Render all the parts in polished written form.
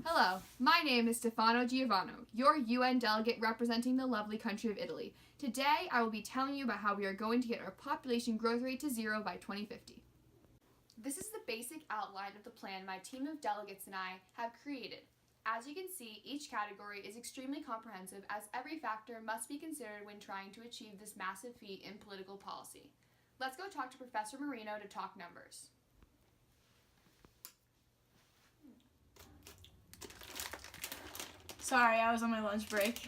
Hello, my name is Stefano Giovanno, your UN delegate representing the lovely country of Italy. Today, I will be telling you about how we are going to get our population growth rate to zero by 2050. This is the basic outline of the plan my team of delegates and I have created. As you can see, each category is extremely comprehensive as every factor must be considered when trying to achieve this massive feat in political policy. Let's go talk to Professor Marino to talk numbers. Sorry, I was on my lunch break.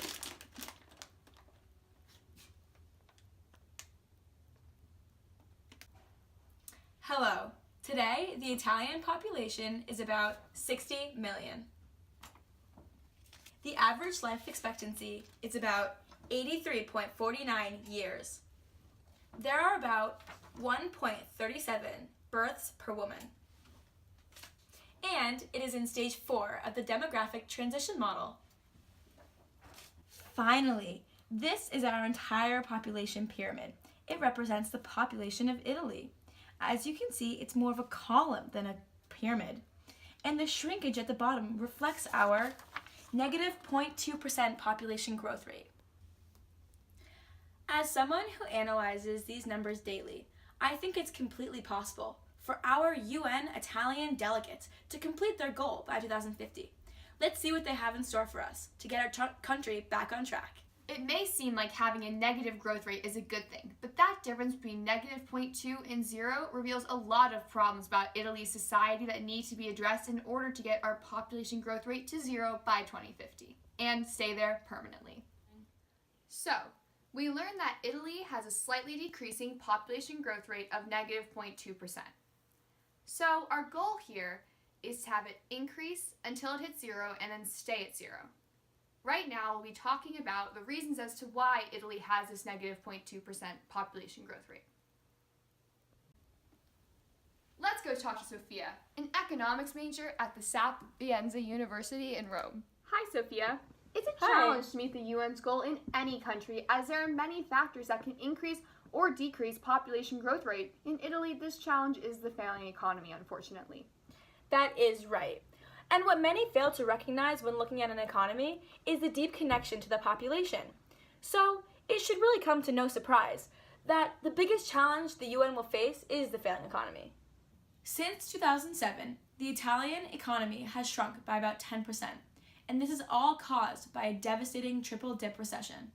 Hello. Today, the Italian population is about 60 million. The average life expectancy is about 83.49 years. There are about 1.37 births per woman. And it is in stage 4 of the demographic transition model. Finally, this is our entire population pyramid. It represents the population of Italy. As you can see, it's more of a column than a pyramid. And the shrinkage at the bottom reflects our negative 0.2% population growth rate. As someone who analyzes these numbers daily, I think it's completely possible for our UN Italian delegates to complete their goal by 2050. Let's see what they have in store for us to get our country back on track. It may seem like having a negative growth rate is a good thing, but that difference between negative 0.2 and 0 reveals a lot of problems about Italy's society that need to be addressed in order to get our population growth rate to 0 by 2050 and stay there permanently. So, we learned that Italy has a slightly decreasing population growth rate of negative 0.2%. So, our goal here is to have it increase until it hits 0 and then stay at 0. Right now, we'll be talking about the reasons as to why Italy has this negative 0.2% population growth rate. Let's go talk to Sophia, an economics major at the Sapienza University in Rome. Hi, Sophia. It's a Hi. challenge to meet the UN's goal in any country, as there are many factors that can increase or decrease population growth rate. In Italy, this challenge is the failing economy, unfortunately. That is right. And what many fail to recognize when looking at an economy is the deep connection to the population. So it should really come to no surprise that the biggest challenge the UN will face is the failing economy. Since 2007, the Italian economy has shrunk by about 10%, and this is all caused by a devastating triple dip recession.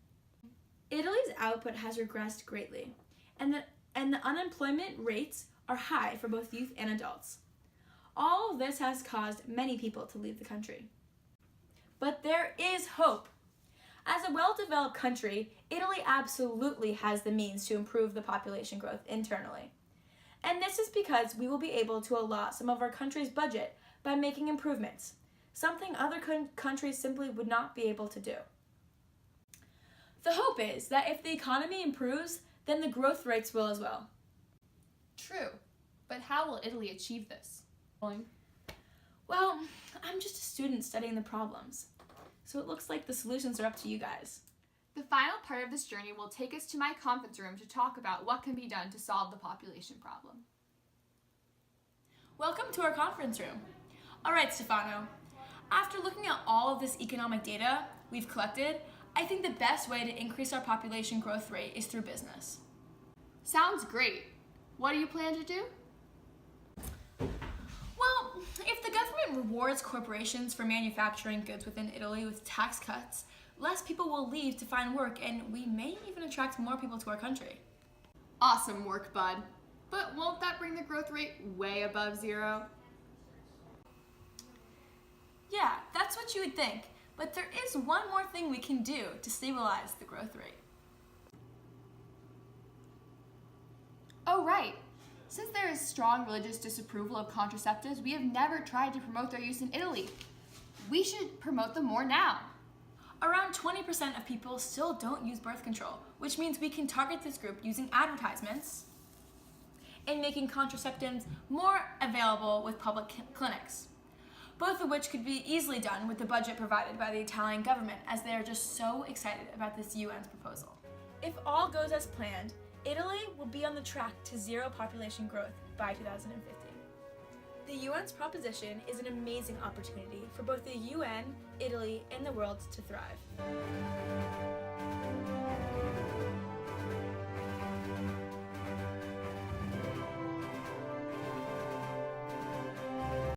Italy's output has regressed greatly, and the unemployment rates are high for both youth and adults. All of this has caused many people to leave the country. But there is hope. As a well-developed country, Italy absolutely has the means to improve the population growth internally. And this is because we will be able to allot some of our country's budget by making improvements, something other countries simply would not be able to do. The hope is that if the economy improves, then the growth rates will as well. True, but how will Italy achieve this? Well, I'm just a student studying the problems, so it looks like the solutions are up to you guys. The final part of this journey will take us to my conference room to talk about what can be done to solve the population problem. Welcome to our conference room. All right, Stefano. After looking at all of this economic data we've collected, I think the best way to increase our population growth rate is through business. Sounds great. What do you plan to do? Well, if the government rewards corporations for manufacturing goods within Italy with tax cuts, less people will leave to find work, and we may even attract more people to our country. Awesome work, bud. But won't that bring the growth rate way above 0? Yeah, that's what you would think, but there is one more thing we can do to stabilize the growth rate. Oh, right. Since there is strong religious disapproval of contraceptives, we have never tried to promote their use in Italy. We should promote them more now. Around 20% of people still don't use birth control, which means we can target this group using advertisements and making contraceptives more available with public clinics, both of which could be easily done with the budget provided by the Italian government, as they are just so excited about this UN's proposal. If all goes as planned, Italy will be on the track to 0 population growth by 2050. The UN's proposition is an amazing opportunity for both the UN, Italy, and the world to thrive.